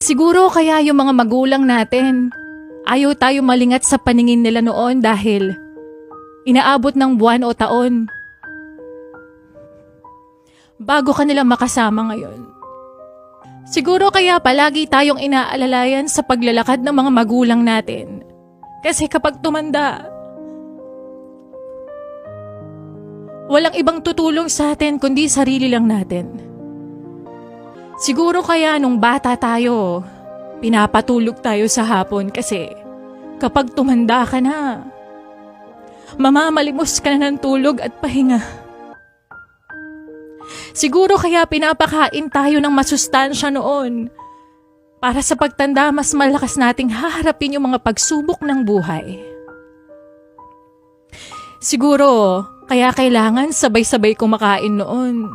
Siguro kaya yung mga magulang natin, ayaw tayo malingat sa paningin nila noon dahil inaabot ng buwan o taon bago kanila makasama ngayon. Siguro kaya palagi tayong inaalalayan sa paglalakad ng mga magulang natin. Kasi kapag tumanda, walang ibang tutulong sa atin kundi sarili lang natin. Siguro kaya nung bata tayo, pinapatulog tayo sa hapon kasi kapag tumanda ka na, mamamalimos ka na ng tulog at pahinga. Siguro kaya pinapakain tayo ng masustansya noon para sa pagtanda mas malakas nating haharapin yung mga pagsubok ng buhay. Siguro kaya kailangan sabay-sabay kumakain noon